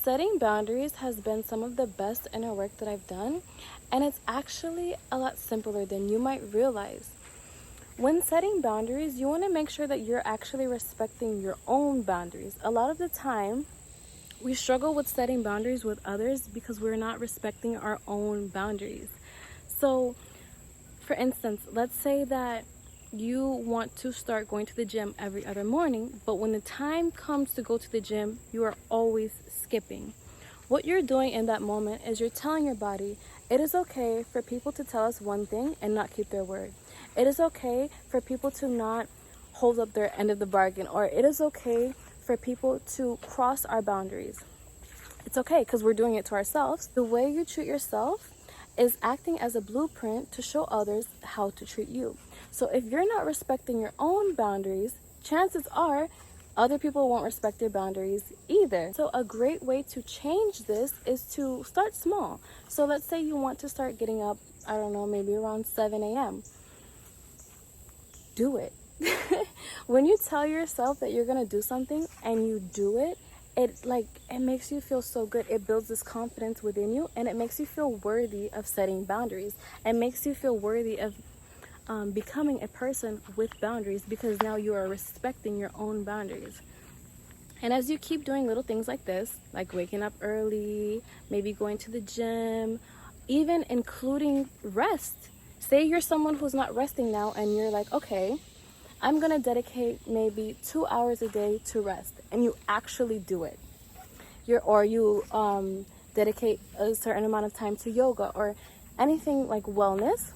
Setting boundaries has been some of the best inner work that I've done, and it's actually a lot simpler than you might realize. When setting boundaries, you want to make sure that you're actually respecting your own boundaries. A lot of the time, we struggle with setting boundaries with others because we're not respecting our own boundaries. So, for instance, let's say that you want to start going to the gym every other morning, but when the time comes to go to the gym, you are always skipping. What you're doing in that moment is you're telling your body, it is okay for people to tell us one thing and not keep their word. It is okay for people to not hold up their end of the bargain, or it is okay for people to cross our boundaries. It's okay because we're doing it to ourselves. The way you treat yourself is acting as a blueprint to show others how to treat you. So if you're not respecting your own boundaries, chances are other people won't respect your boundaries either. So a great way to change this is to start small. So let's say you want to start getting up, I don't know, maybe around 7 a.m. Do it. When you tell yourself that you're gonna do something and you do it, it makes you feel so good. It builds this confidence within you, and it makes you feel worthy of setting boundaries. It makes you feel worthy of becoming a person with boundaries, because now you are respecting your own boundaries. And as you keep doing little things like this, like waking up early, maybe going to the gym, even including rest. Say you're someone who's not resting now and you're like, okay, I'm gonna dedicate maybe 2 hours a day to rest, and you actually do it. You dedicate a certain amount of time to yoga or anything like wellness,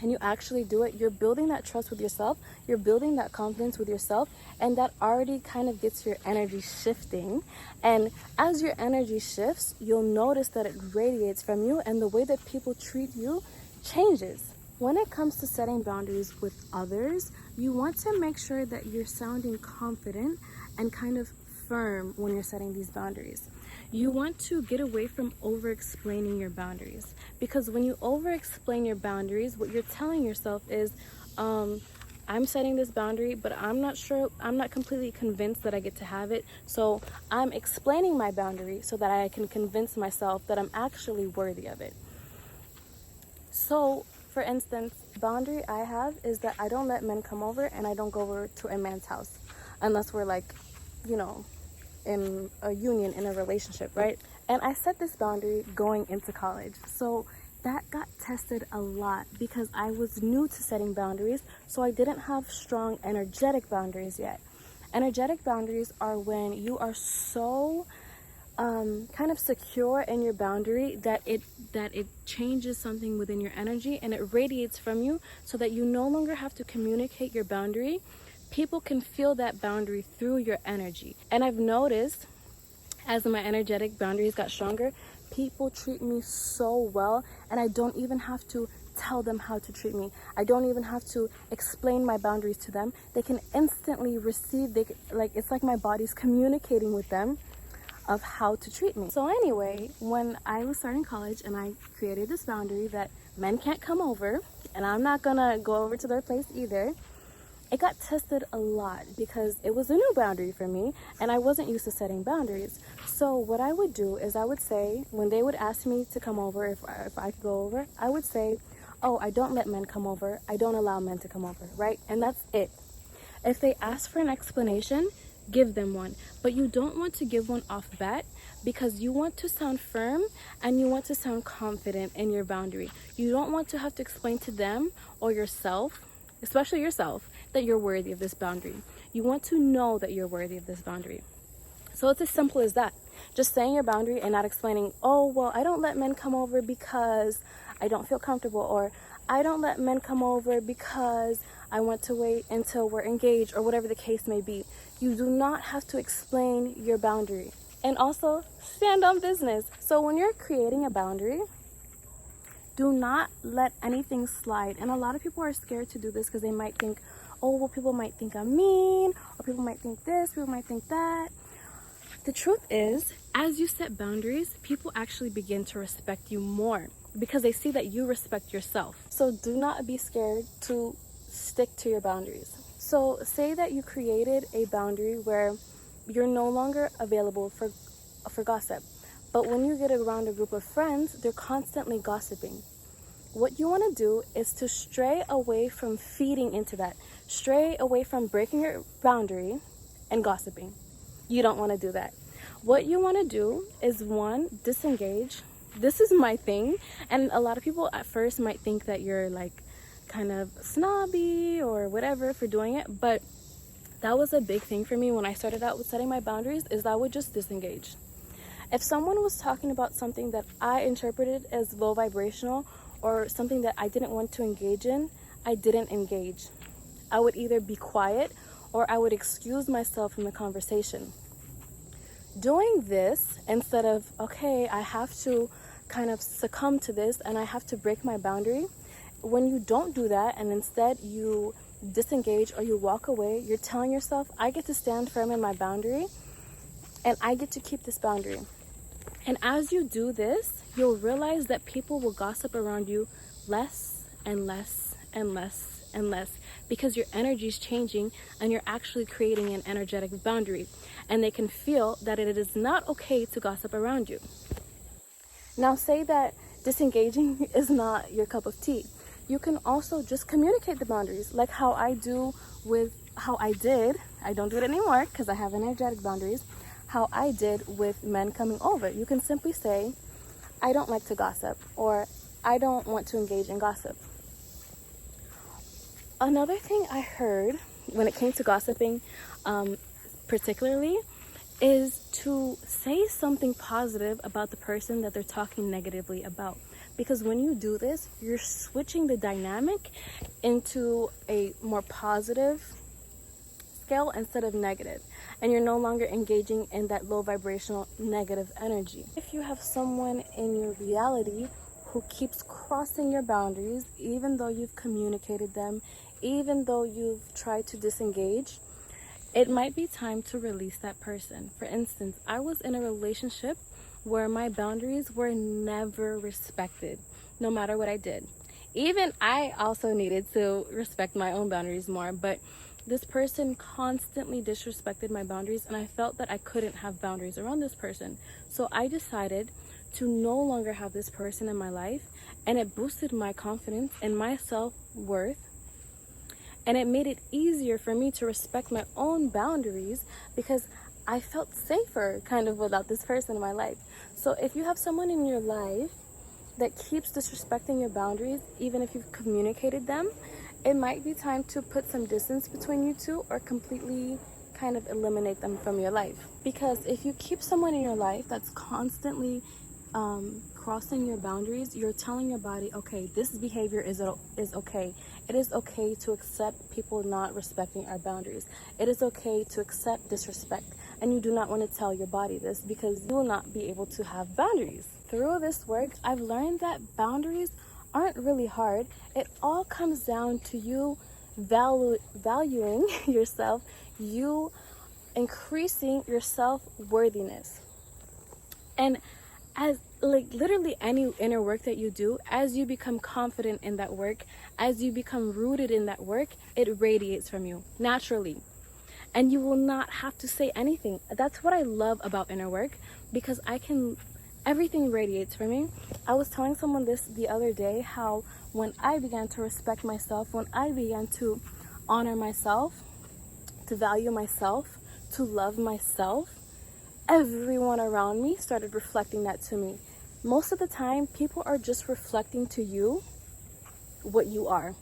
and you actually do it. You're building that trust with yourself, you're building that confidence with yourself, and that already kind of gets your energy shifting. And as your energy shifts, you'll notice that it radiates from you, and the way that people treat you changes. When it comes to setting boundaries with others, you want to make sure that you're sounding confident and kind of firm when you're setting these boundaries. You want to get away from over-explaining your boundaries, because when you over-explain your boundaries, what you're telling yourself is, I'm setting this boundary, but I'm not completely convinced that I get to have it. So I'm explaining my boundary so that I can convince myself that I'm actually worthy of it. So, for instance, the boundary I have is that I don't let men come over, and I don't go over to a man's house unless we're in a union, in a relationship, right? And I set this boundary going into college. So that got tested a lot because I was new to setting boundaries, so I didn't have strong energetic boundaries yet. Energetic boundaries are when you are so kind of secure in your boundary that it changes something within your energy, and it radiates from you, so that you no longer have to communicate your boundary. People can feel that boundary through your energy. And I've noticed, as my energetic boundaries got stronger, people treat me so well, and I don't even have to tell them how to treat me. I don't even have to explain my boundaries to them. They can instantly receive, it's like my body's communicating with them of how to treat me. So anyway, when I was starting college and I created this boundary that men can't come over, and I'm not gonna go over to their place either, it got tested a lot because it was a new boundary for me, and I wasn't used to setting boundaries. So what I would do is I would say, when they would ask me to come over, if I could go over, I would say, oh, I don't let men come over, I don't allow men to come over, right? And that's it. If they ask for an explanation, give them one, but you don't want to give one off bat, because you want to sound firm and you want to sound confident in your boundary. You don't want to have to explain to them or yourself, especially yourself, that you're worthy of this boundary. You want to know that you're worthy of this boundary. So it's as simple as that. Just saying your boundary and not explaining, oh, well, I don't let men come over because I don't feel comfortable, or I don't let men come over because I want to wait until we're engaged, or whatever the case may be. You do not have to explain your boundary. And also, stand on business. So when you're creating a boundary, do not let anything slide. And a lot of people are scared to do this because they might think, oh, well, people might think I'm mean, or people might think this, people might think that. The truth is, as you set boundaries, people actually begin to respect you more because they see that you respect yourself. So do not be scared to stick to your boundaries. So say that you created a boundary where you're no longer available for for gossip. But when you get around a group of friends, they're constantly gossiping. What you want to do is to stray away from feeding into that. Stray away from breaking your boundary and gossiping. You don't want to do that. What you want to do is, one, disengage. This is my thing, and a lot of people at first might think that you're like kind of snobby or whatever for doing it, but that was a big thing for me when I started out with setting my boundaries, is I would just disengage. If someone was talking about something that I interpreted as low vibrational or something that I didn't want to engage in, I didn't engage. I would either be quiet or I would excuse myself from the conversation. Doing this instead of, okay, I have to kind of succumb to this and I have to break my boundary. When you don't do that and instead you disengage or you walk away, you're telling yourself, I get to stand firm in my boundary and I get to keep this boundary. And as you do this, you'll realize that people will gossip around you less and less and less and less, because your energy is changing and you're actually creating an energetic boundary, and they can feel that it is not okay to gossip around you. Now, say that disengaging is not your cup of tea. You can also just communicate the boundaries, like how I do with how I did. I don't do it anymore because I have energetic boundaries. How I did with men coming over. You can simply say, I don't like to gossip, or I don't want to engage in gossip. Another thing I heard when it came to gossiping, particularly, is to say something positive about the person that they're talking negatively about. Because when you do this, you're switching the dynamic into a more positive scale instead of negative, and you're no longer engaging in that low vibrational negative energy. If you have someone in your reality who keeps crossing your boundaries, even though you've communicated them, even though you've tried to disengage, it might be time to release that person. For instance, I was in a relationship where my boundaries were never respected, no matter what I did. Even I also needed to respect my own boundaries more, but this person constantly disrespected my boundaries, and I felt that I couldn't have boundaries around this person. So I decided to no longer have this person in my life, and it boosted my confidence and my self-worth, and it made it easier for me to respect my own boundaries because I felt safer kind of without this person in my life. So if you have someone in your life that keeps disrespecting your boundaries, even if you've communicated them, it might be time to put some distance between you two or completely kind of eliminate them from your life. Because if you keep someone in your life that's constantly crossing your boundaries, you're telling your body, okay, this behavior is okay. It is okay to accept people not respecting our boundaries. It is okay to accept disrespect. And you do not want to tell your body this because you will not be able to have boundaries. Through this work, I've learned that boundaries aren't really hard. It all comes down to you valuing yourself, you increasing your self-worthiness. And as literally any inner work that you do, as you become confident in that work, as you become rooted in that work, it radiates from you naturally. And you will not have to say anything. That's what I love about inner work, because everything radiates from me. I was telling someone this the other day, how when I began to respect myself, when I began to honor myself, to value myself, to love myself, everyone around me started reflecting that to me. Most of the time, people are just reflecting to you what you are,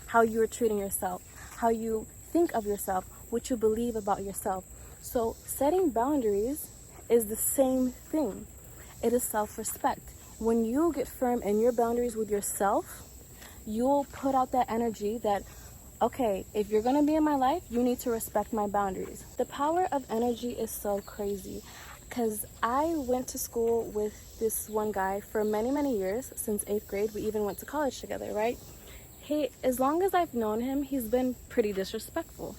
how you are treating yourself, how you think of yourself, what you believe about yourself. So setting boundaries is the same thing. It is self-respect. When you get firm in your boundaries with yourself, you'll put out that energy that, okay, if you're going to be in my life, you need to respect my boundaries. The power of energy is so crazy, because I went to school with this one guy for many, many years, since 8th grade. We even went to college together, right? As long as I've known him, he's been pretty disrespectful.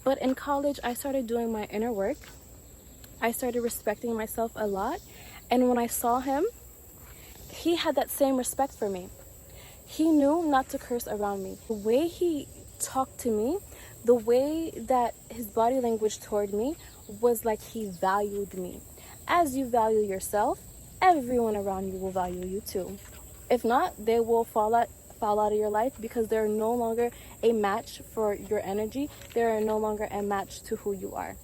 But in college, I started doing my inner work. I started respecting myself a lot. And when I saw him, he had that same respect for me. He knew not to curse around me. The way he talked to me, the way that his body language toward me was like he valued me. As you value yourself, everyone around you will value you too. If not, they will fall out of your life because they're no longer a match for your energy. They're no longer a match to who you are.